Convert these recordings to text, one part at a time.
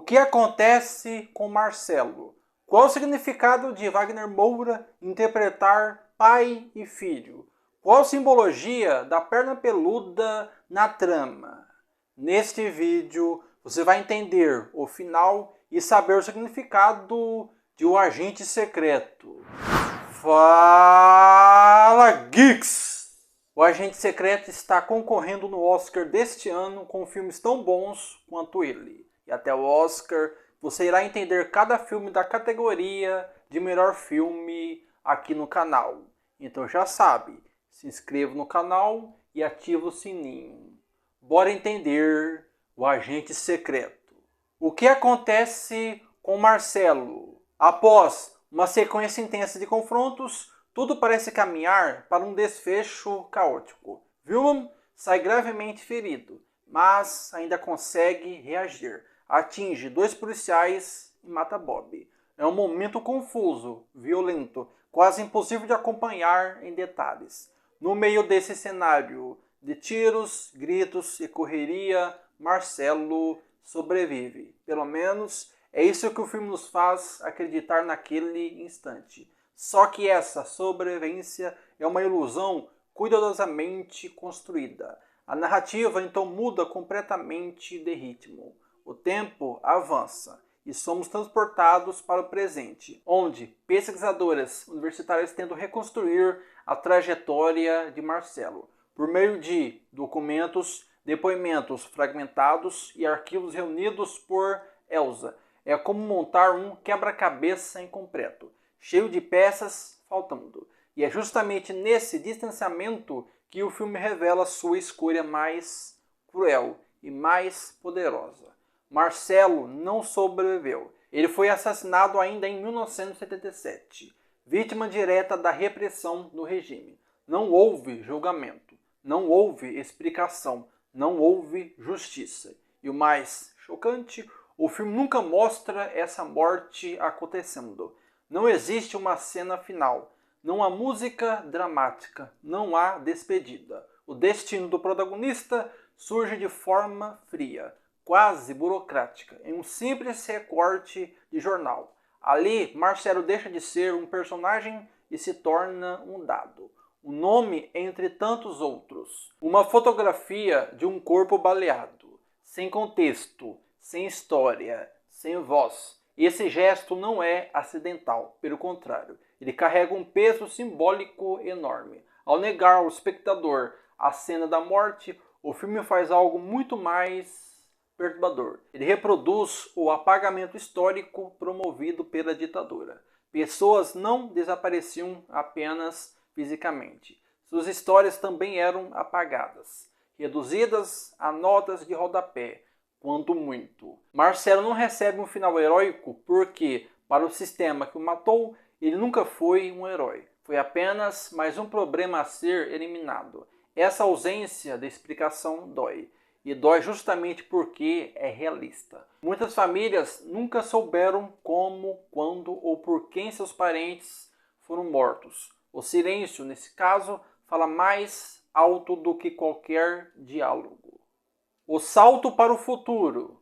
que acontece com Marcelo? Qual o significado de Wagner Moura interpretar pai e filho? Qual a simbologia da perna peluda na trama? Neste vídeo você vai entender o final e saber o significado de O Agente Secreto. Fala, Geeks! O Agente Secreto está concorrendo no Oscar deste ano com filmes tão bons quanto ele. E até o Oscar você irá entender cada filme da categoria de melhor filme aqui no canal. Então já sabe, se inscreva no canal e ativa o sininho. Bora entender O Agente Secreto. O que acontece com Marcelo? Após uma sequência intensa de confrontos, tudo parece caminhar para um desfecho caótico. Willem sai gravemente ferido, mas ainda consegue reagir. Atinge 2 policiais e mata Bob. É um momento confuso, violento, quase impossível de acompanhar em detalhes. No meio desse cenário de tiros, gritos e correria, Marcelo sobrevive. Pelo menos é isso que o filme nos faz acreditar naquele instante. Só que essa sobrevivência é uma ilusão cuidadosamente construída. A narrativa então muda completamente de ritmo. O tempo avança e somos transportados para o presente, onde pesquisadoras universitárias tentam reconstruir a trajetória de Marcelo por meio de documentos, depoimentos fragmentados e arquivos reunidos por Elsa. É como montar um quebra-cabeça incompleto, cheio de peças faltando. E é justamente nesse distanciamento que o filme revela sua escolha mais cruel e mais poderosa. Marcelo não sobreviveu. Ele foi assassinado ainda em 1977, vítima direta da repressão do regime. Não houve julgamento, não houve explicação, não houve justiça. E o mais chocante, o filme nunca mostra essa morte acontecendo. Não existe uma cena final, não há música dramática, não há despedida. O destino do protagonista surge de forma fria, quase burocrática, em um simples recorte de jornal. Ali, Marcelo deixa de ser um personagem e se torna um dado. Um nome entre tantos outros. Uma fotografia de um corpo baleado, sem contexto, sem história, sem voz. E esse gesto não é acidental, pelo contrário, ele carrega um peso simbólico enorme. Ao negar ao espectador a cena da morte, o filme faz algo muito mais perturbador. Ele reproduz o apagamento histórico promovido pela ditadura. Pessoas não desapareciam apenas fisicamente. Suas histórias também eram apagadas, reduzidas a notas de rodapé, quanto muito. Marcelo não recebe um final heróico porque, para o sistema que o matou, ele nunca foi um herói. Foi apenas mais um problema a ser eliminado. Essa ausência de explicação dói. E dói justamente porque é realista. Muitas famílias nunca souberam como, quando ou por quem seus parentes foram mortos. O silêncio, nesse caso, fala mais alto do que qualquer diálogo. O salto para o futuro.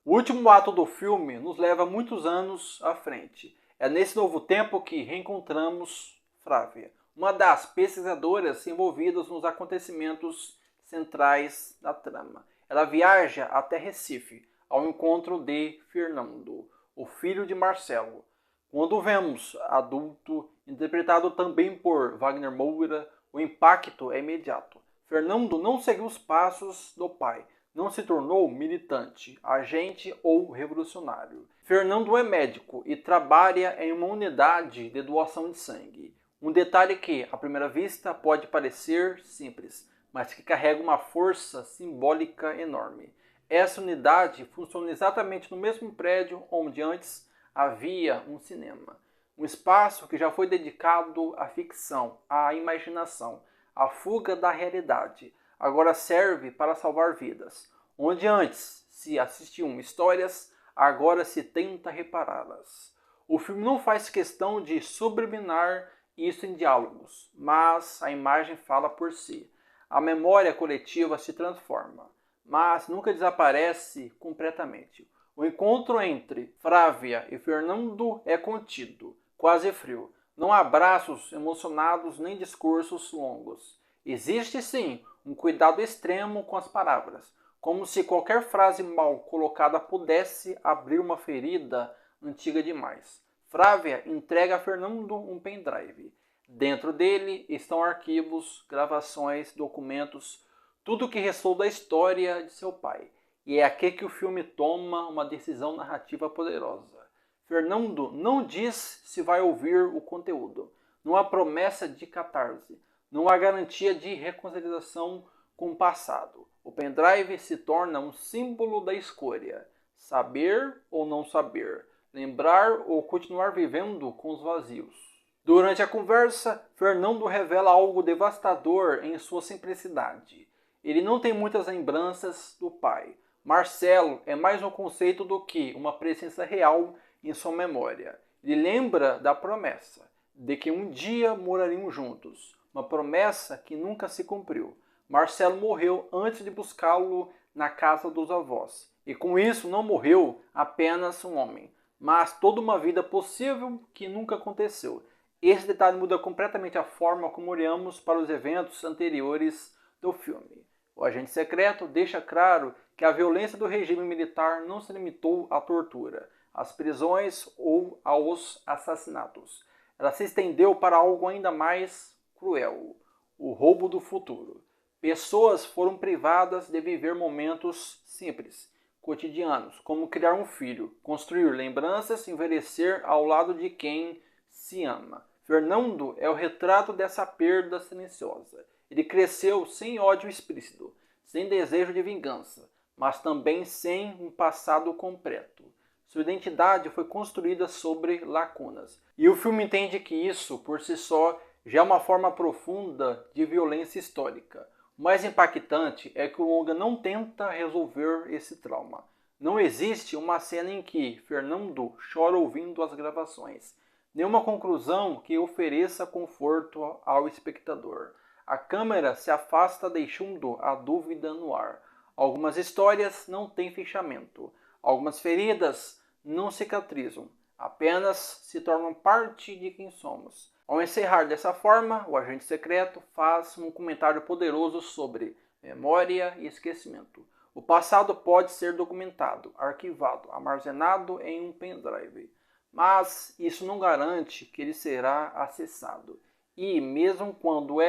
O último ato do filme nos leva muitos anos à frente. É nesse novo tempo que reencontramos Flávia, uma das pesquisadoras envolvidas nos acontecimentos centrais da trama. Ela viaja até Recife, ao encontro de Fernando, o filho de Marcelo. Quando o vemos adulto, interpretado também por Wagner Moura, o impacto é imediato. Fernando não seguiu os passos do pai. Não se tornou militante, agente ou revolucionário. Fernando é médico e trabalha em uma unidade de doação de sangue. Um detalhe que, à primeira vista, pode parecer simples, mas que carrega uma força simbólica enorme. Essa unidade funciona exatamente no mesmo prédio onde antes havia um cinema. Um espaço que já foi dedicado à ficção, à imaginação, à fuga da realidade. Agora serve para salvar vidas. Onde antes se assistiam histórias, agora se tenta repará-las. O filme não faz questão de subliminar isso em diálogos, mas a imagem fala por si. A memória coletiva se transforma, mas nunca desaparece completamente. O encontro entre Frávia e Fernando é contido, quase frio. Não há abraços emocionados nem discursos longos. Existe sim um cuidado extremo com as palavras, como se qualquer frase mal colocada pudesse abrir uma ferida antiga demais. Frávia entrega a Fernando um pendrive. Dentro dele estão arquivos, gravações, documentos, tudo o que restou da história de seu pai. E é aqui que o filme toma uma decisão narrativa poderosa. Fernando não diz se vai ouvir o conteúdo. Não há promessa de catarse. Não há garantia de reconciliação com o passado. O pendrive se torna um símbolo da escolha. Saber ou não saber. Lembrar ou continuar vivendo com os vazios. Durante a conversa, Fernando revela algo devastador em sua simplicidade. Ele não tem muitas lembranças do pai. Marcelo é mais um conceito do que uma presença real em sua memória. Ele lembra da promessa de que um dia morariam juntos, uma promessa que nunca se cumpriu. Marcelo morreu antes de buscá-lo na casa dos avós, e com isso não morreu apenas um homem, mas toda uma vida possível que nunca aconteceu. Esse detalhe muda completamente a forma como olhamos para os eventos anteriores do filme. O agente secreto deixa claro que a violência do regime militar não se limitou à tortura, às prisões ou aos assassinatos. Ela se estendeu para algo ainda mais cruel: o roubo do futuro. Pessoas foram privadas de viver momentos simples, cotidianos, como criar um filho, construir lembranças, envelhecer ao lado de quem se ama. Fernando é o retrato dessa perda silenciosa. Ele cresceu sem ódio explícito, sem desejo de vingança, mas também sem um passado completo. Sua identidade foi construída sobre lacunas. E o filme entende que isso, por si só, já é uma forma profunda de violência histórica. O mais impactante é que o longa não tenta resolver esse trauma. Não existe uma cena em que Fernando chora ouvindo as gravações. Nenhuma conclusão que ofereça conforto ao espectador. A câmera se afasta deixando a dúvida no ar. Algumas histórias não têm fechamento. Algumas feridas não cicatrizam. Apenas se tornam parte de quem somos. Ao encerrar dessa forma, o agente secreto faz um comentário poderoso sobre memória e esquecimento. O passado pode ser documentado, arquivado, armazenado em um pendrive. Mas isso não garante que ele será acessado. E, mesmo quando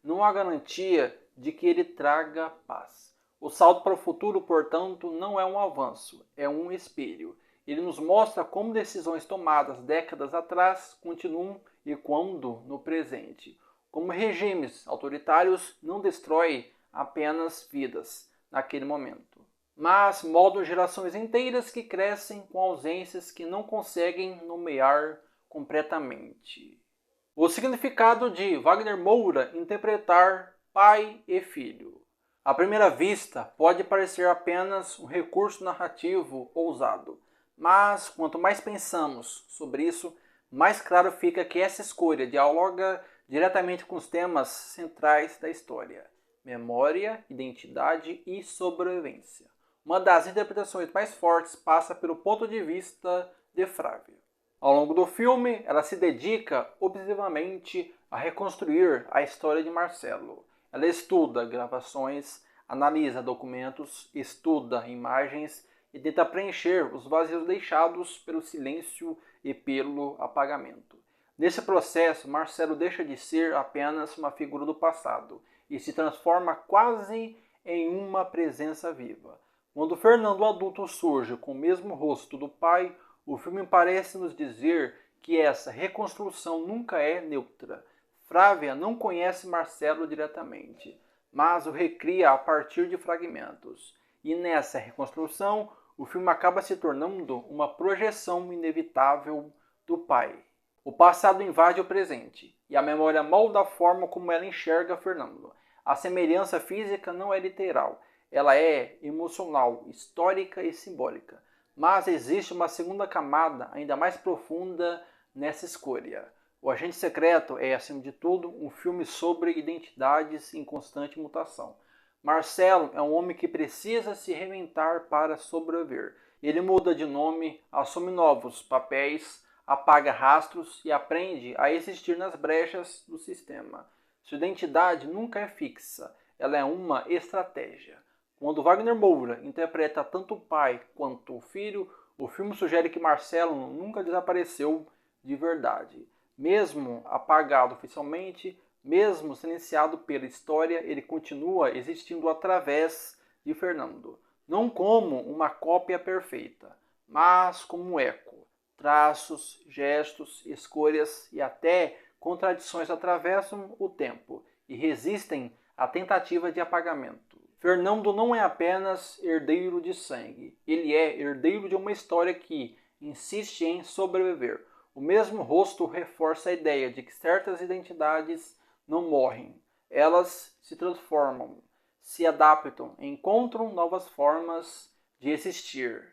não há garantia de que ele traga paz. O salto para o futuro, portanto, não é um avanço, é um espelho. Ele nos mostra como decisões tomadas décadas atrás continuam ecoando no presente. Como regimes autoritários não destroem apenas vidas naquele momento, mas moldam gerações inteiras que crescem com ausências que não conseguem nomear completamente. O significado de Wagner Moura interpretar pai e filho. À primeira vista, pode parecer apenas um recurso narrativo ousado, mas quanto mais pensamos sobre isso, mais claro fica que essa escolha dialoga diretamente com os temas centrais da história: memória, identidade e sobrevivência. Uma das interpretações mais fortes passa pelo ponto de vista de Frávia. Ao longo do filme, ela se dedica obsessivamente a reconstruir a história de Marcelo. Ela estuda gravações, analisa documentos, estuda imagens e tenta preencher os vazios deixados pelo silêncio e pelo apagamento. Nesse processo, Marcelo deixa de ser apenas uma figura do passado e se transforma quase em uma presença viva. Quando Fernando adulto surge com o mesmo rosto do pai, o filme parece nos dizer que essa reconstrução nunca é neutra. Frávia não conhece Marcelo diretamente, mas o recria a partir de fragmentos. E nessa reconstrução, o filme acaba se tornando uma projeção inevitável do pai. O passado invade o presente, e a memória molda a forma como ela enxerga Fernando. A semelhança física não é literal, ela é emocional, histórica e simbólica. Mas existe uma segunda camada ainda mais profunda nessa escolha. O Agente Secreto é, acima de tudo, um filme sobre identidades em constante mutação. Marcelo é um homem que precisa se reinventar para sobreviver. Ele muda de nome, assume novos papéis, apaga rastros e aprende a existir nas brechas do sistema. Sua identidade nunca é fixa, ela é uma estratégia. Quando Wagner Moura interpreta tanto o pai quanto o filho, o filme sugere que Marcelo nunca desapareceu de verdade. Mesmo apagado oficialmente, mesmo silenciado pela história, ele continua existindo através de Fernando. Não como uma cópia perfeita, mas como um eco. Traços, gestos, escolhas e até contradições atravessam o tempo e resistem à tentativa de apagamento. Fernando não é apenas herdeiro de sangue, ele é herdeiro de uma história que insiste em sobreviver. O mesmo rosto reforça a ideia de que certas identidades não morrem, elas se transformam, se adaptam, encontram novas formas de existir.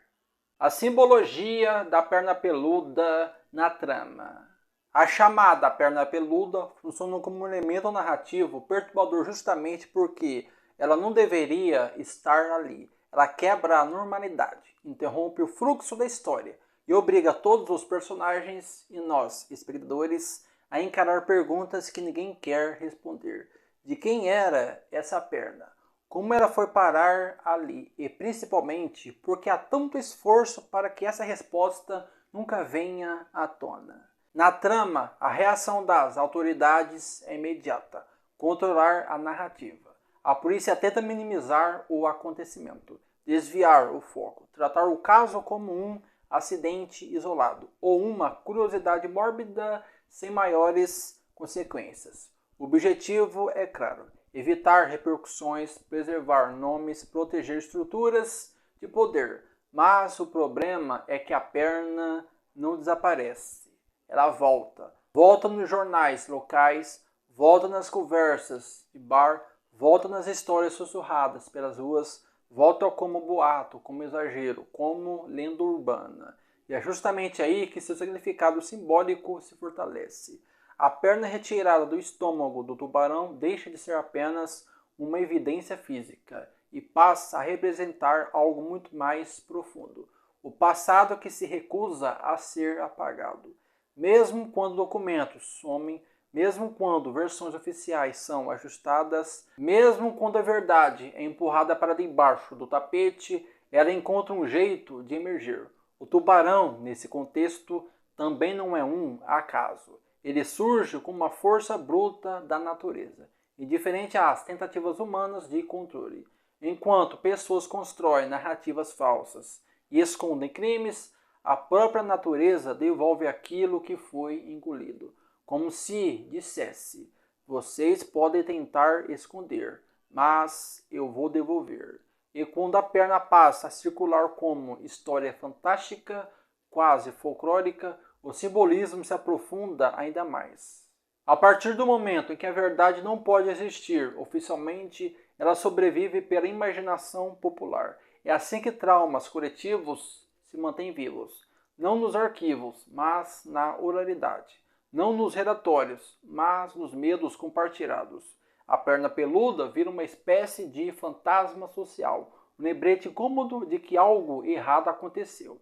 A simbologia da perna peluda na trama. A chamada perna peluda funciona como um elemento narrativo perturbador justamente porque ela não deveria estar ali. Ela quebra a normalidade, interrompe o fluxo da história e obriga todos os personagens e nós, espectadores, a encarar perguntas que ninguém quer responder. De quem era essa perna? Como ela foi parar ali? E principalmente, porque há tanto esforço para que essa resposta nunca venha à tona. Na trama, a reação das autoridades é imediata: controlar a narrativa. A polícia tenta minimizar o acontecimento, desviar o foco, tratar o caso como um acidente isolado ou uma curiosidade mórbida sem maiores consequências. O objetivo é claro: evitar repercussões, preservar nomes, proteger estruturas de poder. Mas o problema é que a perna não desaparece. Ela volta. Volta nos jornais locais, volta nas conversas de bar, volta nas histórias sussurradas pelas ruas, volta como boato, como exagero, como lenda urbana. E é justamente aí que seu significado simbólico se fortalece. A perna retirada do estômago do tubarão deixa de ser apenas uma evidência física e passa a representar algo muito mais profundo. O passado que se recusa a ser apagado. Mesmo quando documentos somem, mesmo quando versões oficiais são ajustadas, mesmo quando a verdade é empurrada para debaixo do tapete, ela encontra um jeito de emergir. O tubarão, nesse contexto, também não é um acaso. Ele surge como uma força bruta da natureza, indiferente às tentativas humanas de controle. Enquanto pessoas constroem narrativas falsas e escondem crimes, a própria natureza devolve aquilo que foi engolido, como se dissesse: vocês podem tentar esconder, mas eu vou devolver. E quando a perna passa a circular como história fantástica, quase folclórica, o simbolismo se aprofunda ainda mais. A partir do momento em que a verdade não pode existir oficialmente, ela sobrevive pela imaginação popular. É assim que traumas coletivos se mantêm vivos, não nos arquivos, mas na oralidade, não nos relatórios, mas nos medos compartilhados. A perna peluda vira uma espécie de fantasma social, um lembrete cômodo de que algo errado aconteceu.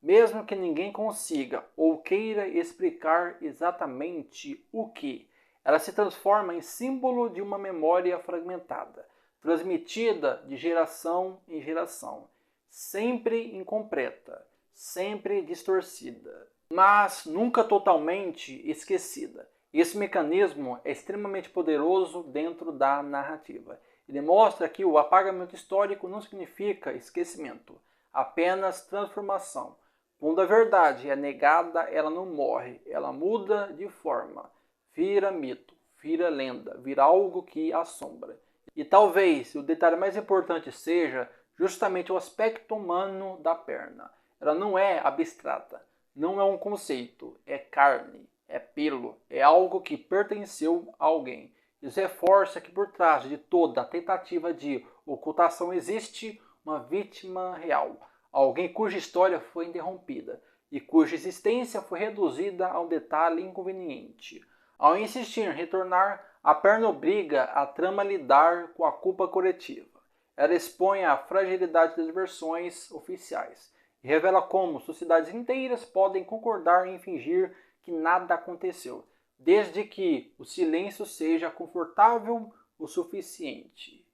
Mesmo que ninguém consiga ou queira explicar exatamente o que, ela se transforma em símbolo de uma memória fragmentada, transmitida de geração em geração, sempre incompleta, sempre distorcida, mas nunca totalmente esquecida. Esse mecanismo é extremamente poderoso dentro da narrativa. Ele mostra que o apagamento histórico não significa esquecimento, apenas transformação. Quando a verdade é negada, ela não morre, ela muda de forma, vira mito, vira lenda, vira algo que assombra. E talvez o detalhe mais importante seja justamente o aspecto humano da perna. Ela não é abstrata, não é um conceito, é carne, é pelo, é algo que pertenceu a alguém. Isso reforça que por trás de toda a tentativa de ocultação existe uma vítima real. Alguém cuja história foi interrompida e cuja existência foi reduzida a um detalhe inconveniente. Ao insistir em retornar, a perna obriga a trama a lidar com a culpa coletiva. Ela expõe a fragilidade das versões oficiais que revela como sociedades inteiras podem concordar em fingir que nada aconteceu, desde que o silêncio seja confortável o suficiente.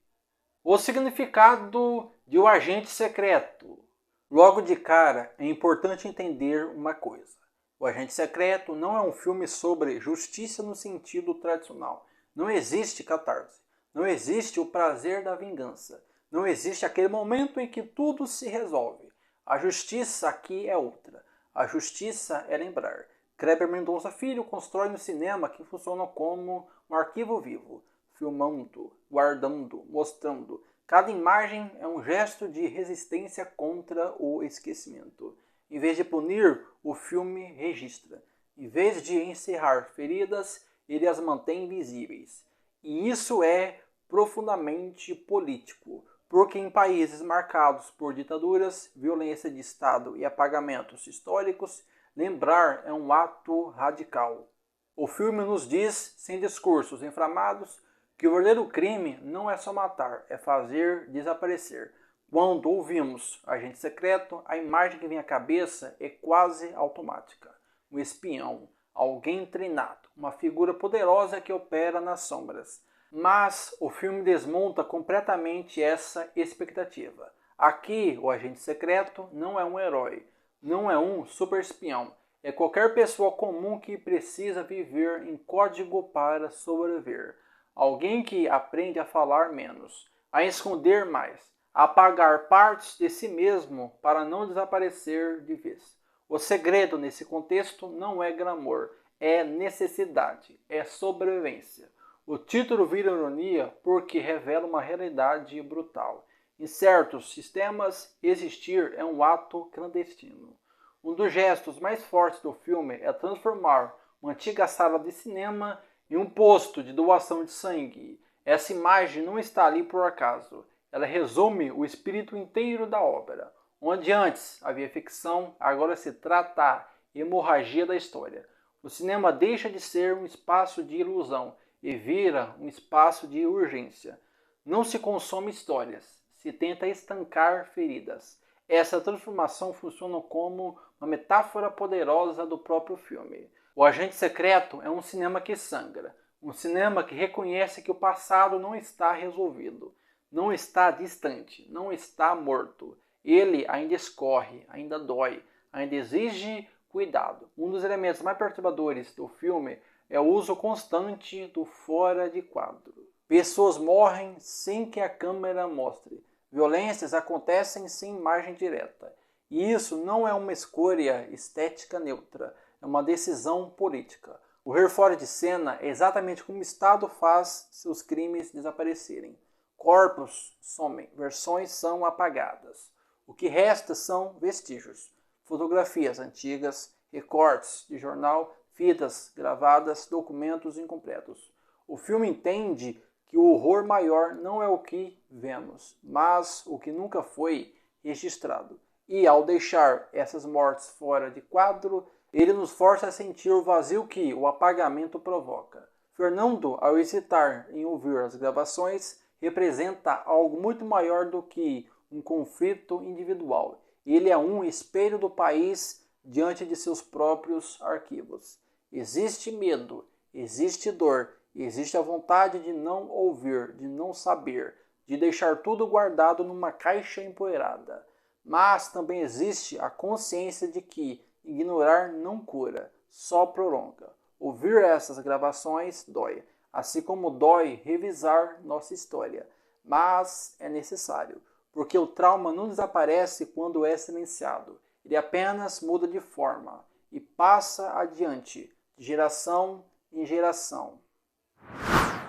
O significado de O Agente Secreto. Logo de cara, é importante entender uma coisa. O Agente Secreto não é um filme sobre justiça no sentido tradicional. Não existe catarse. Não existe o prazer da vingança. Não existe aquele momento em que tudo se resolve. A justiça aqui é outra. A justiça é lembrar. Kleber Mendonça Filho constrói no cinema que funciona como um arquivo vivo, filmando, guardando, mostrando. Cada imagem é um gesto de resistência contra o esquecimento. Em vez de punir, o filme registra. Em vez de encerrar feridas, ele as mantém visíveis. E isso é profundamente político, porque em países marcados por ditaduras, violência de Estado e apagamentos históricos, lembrar é um ato radical. O filme nos diz, sem discursos inflamados, que o verdadeiro crime não é só matar, é fazer desaparecer. Quando ouvimos Agente Secreto, a imagem que vem à cabeça é quase automática. Um espião, alguém treinado, uma figura poderosa que opera nas sombras. Mas o filme desmonta completamente essa expectativa. Aqui, o Agente Secreto não é um herói, não é um super espião. É qualquer pessoa comum que precisa viver em código para sobreviver. Alguém que aprende a falar menos, a esconder mais, a apagar partes de si mesmo para não desaparecer de vez. O segredo nesse contexto não é glamour, é necessidade, é sobrevivência. O título vira ironia porque revela uma realidade brutal. Em certos sistemas, existir é um ato clandestino. Um dos gestos mais fortes do filme é transformar uma antiga sala de cinema em um posto de doação de sangue. Essa imagem não está ali por acaso. Ela resume o espírito inteiro da obra. Onde antes havia ficção, agora se trata a hemorragia da história. O cinema deixa de ser um espaço de ilusão e vira um espaço de urgência. Não se consome histórias, se tenta estancar feridas. Essa transformação funciona como uma metáfora poderosa do próprio filme. O Agente Secreto é um cinema que sangra, um cinema que reconhece que o passado não está resolvido, não está distante, não está morto. Ele ainda escorre, ainda dói, ainda exige cuidado. Um dos elementos mais perturbadores do filme é o uso constante do fora de quadro. Pessoas morrem sem que a câmera mostre. Violências acontecem sem imagem direta. E isso não é uma escolha estética neutra, é uma decisão política. O rir fora de cena é exatamente como o Estado faz seus crimes desaparecerem. Corpos somem, versões são apagadas. O que resta são vestígios, fotografias antigas, recortes de jornal, fitas gravadas, documentos incompletos. O filme entende que o horror maior não é o que vemos, mas o que nunca foi registrado. E ao deixar essas mortes fora de quadro, ele nos força a sentir o vazio que o apagamento provoca. Fernando, ao hesitar em ouvir as gravações, representa algo muito maior do que um conflito individual. Ele é um espelho do país diante de seus próprios arquivos. Existe medo, existe dor, existe a vontade de não ouvir, de não saber, de deixar tudo guardado numa caixa empoeirada. Mas também existe a consciência de que ignorar não cura, só prolonga. Ouvir essas gravações dói, assim como dói revisar nossa história. Mas é necessário, porque o trauma não desaparece quando é silenciado. Ele apenas muda de forma e passa adiante, de geração em geração.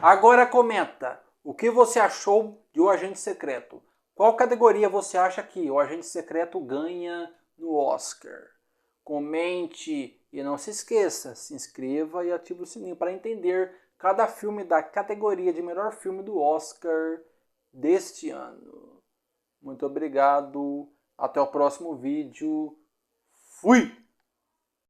Agora comenta, o que você achou de O Agente Secreto? Qual categoria você acha que O Agente Secreto ganha no Oscar? Comente e não se esqueça, se inscreva e ative o sininho para entender cada filme da categoria de melhor filme do Oscar deste ano. Muito obrigado, até o próximo vídeo. Fui!